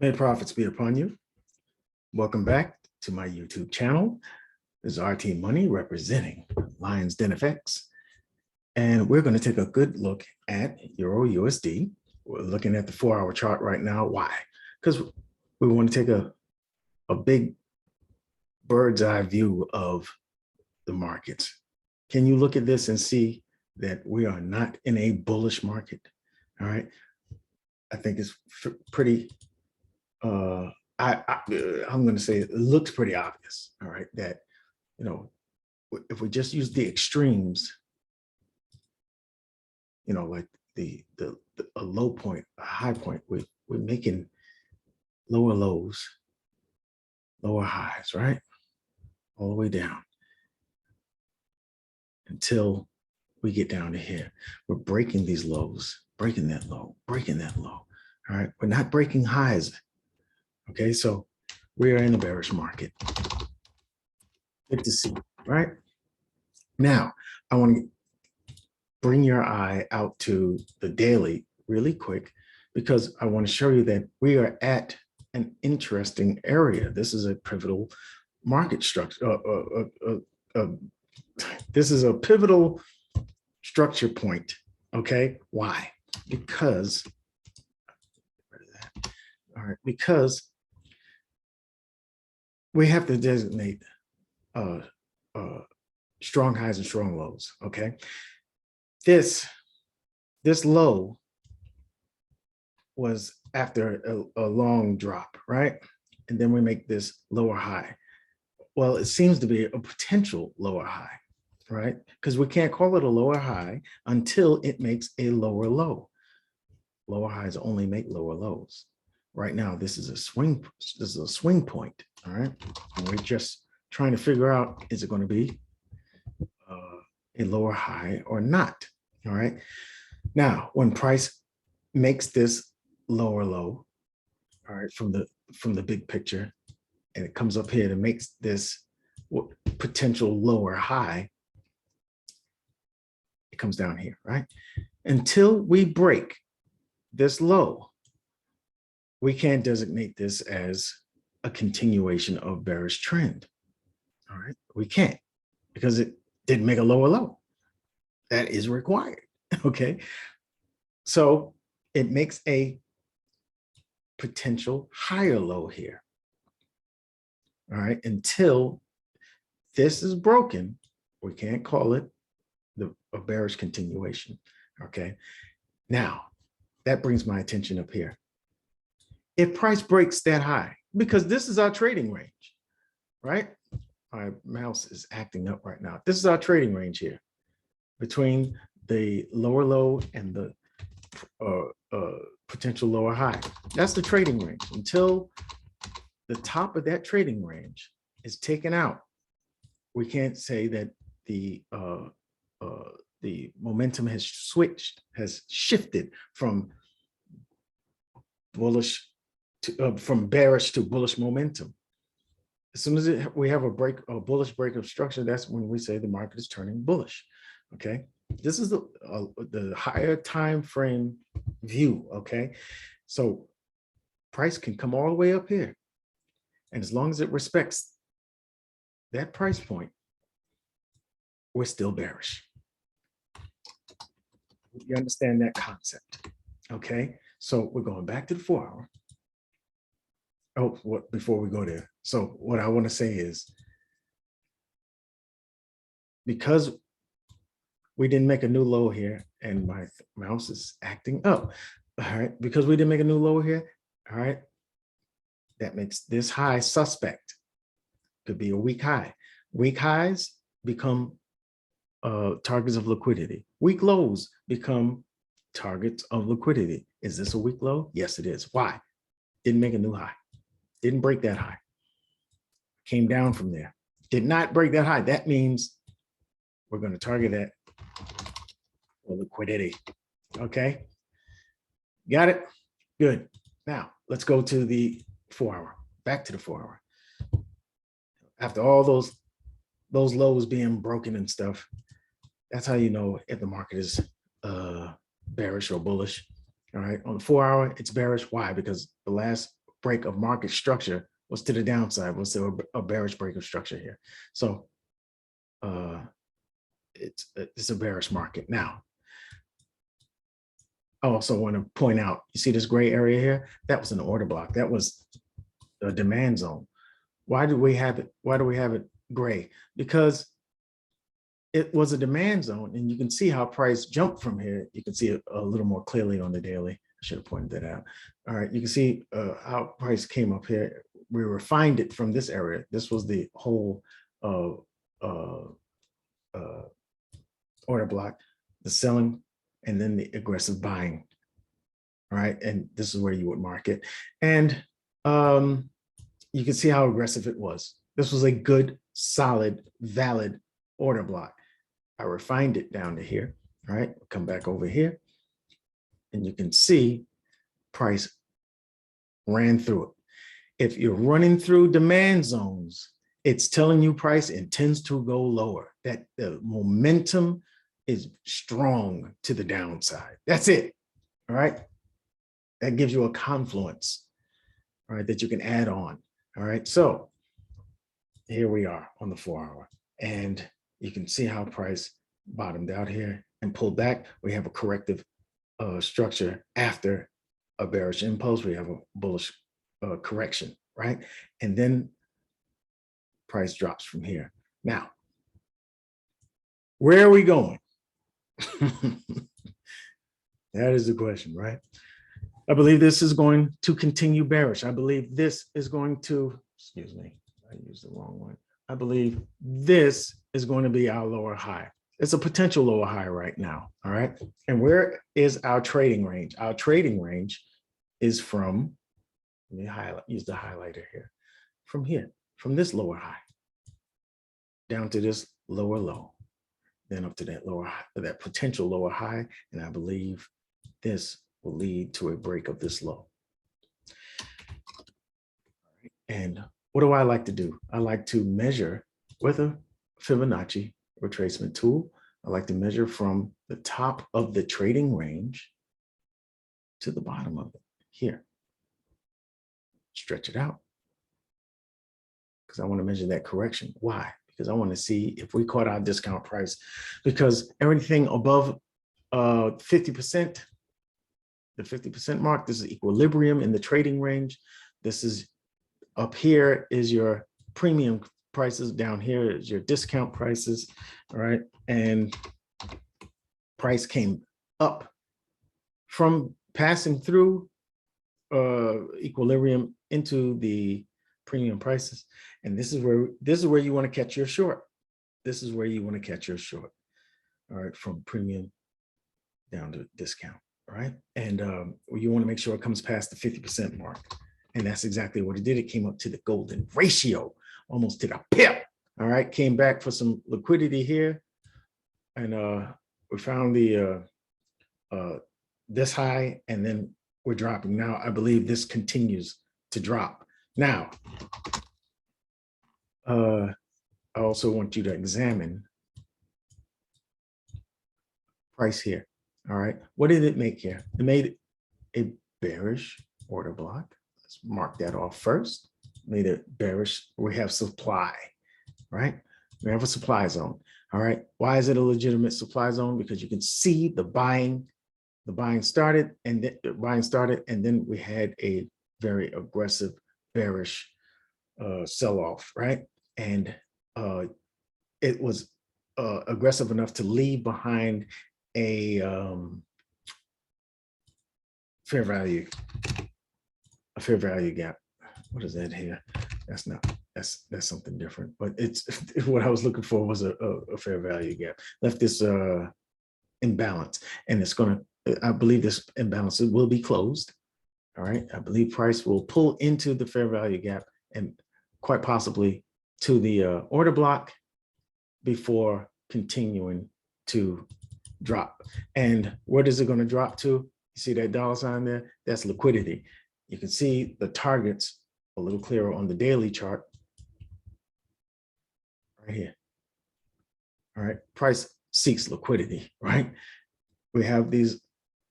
May profits be upon you. Welcome back to my YouTube channel. This is RT Money representing Lions Den FX. And we're going to take a good look at EURUSD. We're looking at the 4-hour chart right now. Why? Because we want to take a big bird's eye view of the markets. Can you look at this and see that we are not in a bullish market? All right. I think it's pretty, I'm going to say it looks pretty obvious. All right. That, you know, if we just use the extremes, you know, like a low point, a high point, we're making lower lows, lower highs, right? All the way down until we get down to here. We're breaking these lows, breaking that low, breaking that low. All right. We're not breaking highs. Okay. So we are in a bearish market. Good to see, right? Now, I want to bring your eye out to the daily really quick, because I want to show you that we are at an interesting area. This is a pivotal market structure. This is a pivotal structure point. Okay. Why? Because, all right, because we have to designate strong highs and strong lows. Okay. This low was after a long drop, right? And then we make this lower high. Well, it seems to be a potential lower high, right? Because we can't call it a lower high until it makes a lower low. Lower highs only make lower lows. Right now, this is a swing. This is a swing point, all right? And we're just trying to figure out, is it going to be a lower high or not? All right. Now, when price makes this lower low, all right, from the big picture, and it comes up here and makes this potential lower high, it comes down here, right? Until we break this low, we can't designate this as a continuation of bearish trend. All right, we can't, because it didn't make a lower low. That is required. Okay, so it makes a potential higher low here. All right, until this is broken, we can't call it a bearish continuation. Okay, now that brings my attention up here. If price breaks that high, because this is our trading range, right? My mouse is acting up right now. This is our trading range here between the lower low and the potential lower high. That's the trading range. Until the top of that trading range is taken out, we can't say that the momentum has shifted from bullish to from bearish to bullish momentum. As soon as we have a bullish break of structure, that's when we say the market is turning bullish. Okay, this is the higher time frame view. Okay, so price can come all the way up here, and as long as it respects that price point, we're still bearish. You understand that concept? Okay, so we're going back to the 4-hour. Oh, before we go there, so what I want to say is, because we didn't make a new low here, and my mouse is acting up. All right, because we didn't make a new low here. All right, that makes this high suspect. Could be a weak high. Weak highs become targets of liquidity. Weak lows become targets of liquidity. Is this a weak low? Yes, it is. Why? Didn't make a new high. Didn't break that high. Came down from there. Did not break that high. That means we're going to target that for liquidity. Okay. Got it? Good. Now let's go to the 4-hour. Back to the 4-hour. After all those lows being broken and stuff, that's how you know if the market is bearish or bullish. All right. On the 4-hour, it's bearish. Why? Because the last break of market structure was to the downside, was to a bearish break of structure here. So it's a bearish market. Now, I also want to point out, you see this gray area here? That was an order block. That was a demand zone. Why do we have it? Why do we have it gray? Because it was a demand zone, and you can see how price jumped from here. You can see it a little more clearly on the daily. I should have pointed that out. All right, you can see how price came up here. We refined it from this area. This was the whole order block, the selling, and then the aggressive buying. All right, and this is where you would mark it. And you can see how aggressive it was. This was a good, solid, valid order block. I refined it down to here. All right, come back over here, and you can see price ran through it. If you're running through demand zones, it's telling you price intends to go lower, that the momentum is strong to the downside. That's it. All right, that gives you a confluence, all right, that you can add on. All right, so here we are on the 4-hour, and you can see how price bottomed out here and pulled back. We have a corrective structure after a bearish impulse. We have a bullish correction, right? And then price drops from here. Now, where are we going? That is the question, right? I believe this is going to continue bearish. I believe this is going to, excuse me, I used the wrong one. I believe this is going to be our lower high. It's a potential lower high right now, all right? And where is our trading range? Our trading range is from, let me highlight, use the highlighter here, from here, from this lower high, down to this lower low, then up to that lower high, that potential lower high, and I believe this will lead to a break of this low. And what do I like to do? I like to measure with a Fibonacci retracement tool. I like to measure from the top of the trading range to the bottom of it here. Stretch it out because I want to measure that correction. Why? Because I want to see if we caught our discount price, because everything above 50%, the 50% mark, this is equilibrium in the trading range. This is up here is your premium prices, down here is your discount prices, all right? And price came up from passing through equilibrium into the premium prices. And this is where you want to catch your short. This is where you want to catch your short, all right, from premium down to discount, all right? And you want to make sure it comes past the 50% mark. And that's exactly what it did. It came up to the golden ratio, almost to the pip, all right? Came back for some liquidity here. And we found the this high, and then we're dropping. Now, I believe this continues to drop. Now, I also want you to examine price here, all right? What did it make here? It made a bearish order block. Let's mark that off first. Made it bearish. We have supply, right? We have a supply zone, all right? Why is it a legitimate supply zone? Because you can see the buying started, and then we had a very aggressive bearish sell-off, right? And it was aggressive enough to leave behind a fair value gap. What is that here? That's something different, but it's what I was looking for was a fair value gap. Left this imbalance, and it's gonna, I believe this imbalance will be closed. All right, I believe price will pull into the fair value gap and quite possibly to the order block before continuing to drop. And what is it going to drop to? You see that dollar sign there? That's liquidity. You can see the targets a little clearer on the daily chart right here. All right, price seeks liquidity, right? We have the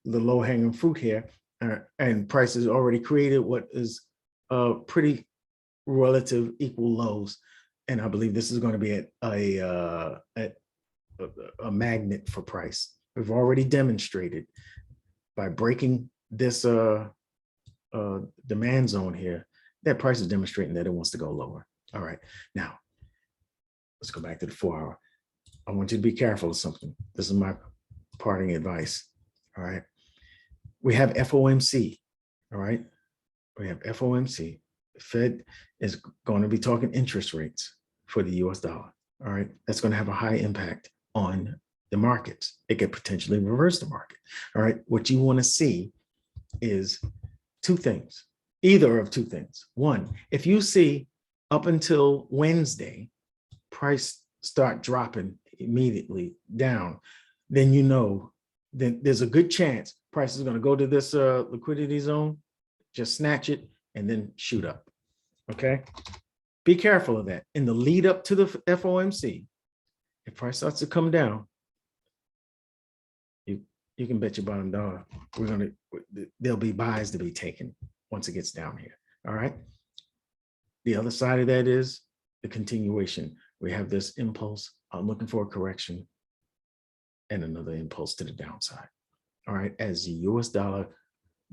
low-hanging fruit here, and price has already created what is pretty relative equal lows. And I believe this is going to be at a magnet for price. We've already demonstrated by breaking this demand zone here, that price is demonstrating that it wants to go lower. All right, now let's go back to the 4 hour. I want you to be careful of something. This is my parting advice. All right, we have FOMC. All right, we have FOMC. The Fed is going to be talking interest rates for the US dollar. All right, that's going to have a high impact on the markets. It could potentially reverse the market. All right, what you want to see is two things, either of two things. One, if you see up until Wednesday, price start dropping immediately down, then you know then there's a good chance price is going to go to this liquidity zone, just snatch it, and then shoot up. Okay, be careful of that. In the lead up to the FOMC, if price starts to come down, you can bet your bottom dollar there'll be buys to be taken once it gets down here. All right. The other side of that is the continuation. We have this impulse. I'm looking for a correction and another impulse to the downside. All right. As the US dollar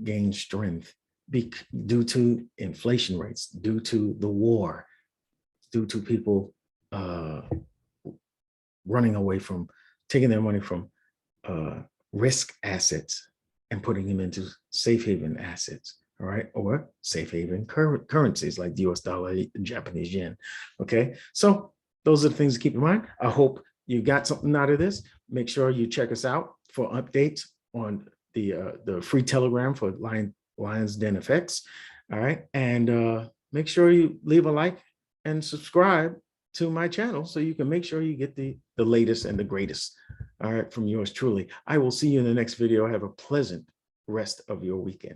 gains strength due to inflation rates, due to the war, due to people running away from taking their money from risk assets and putting them into safe haven assets, all right, or safe haven currencies like the US dollar, Japanese yen. Okay, so those are the things to keep in mind. I hope you got something out of this. Make sure you check us out for updates on the free Telegram for Lions Den FX. All right, and make sure you leave a like and subscribe to my channel so you can make sure you get the latest and the greatest. All right, from yours truly. I will see you in the next video. Have a pleasant rest of your weekend.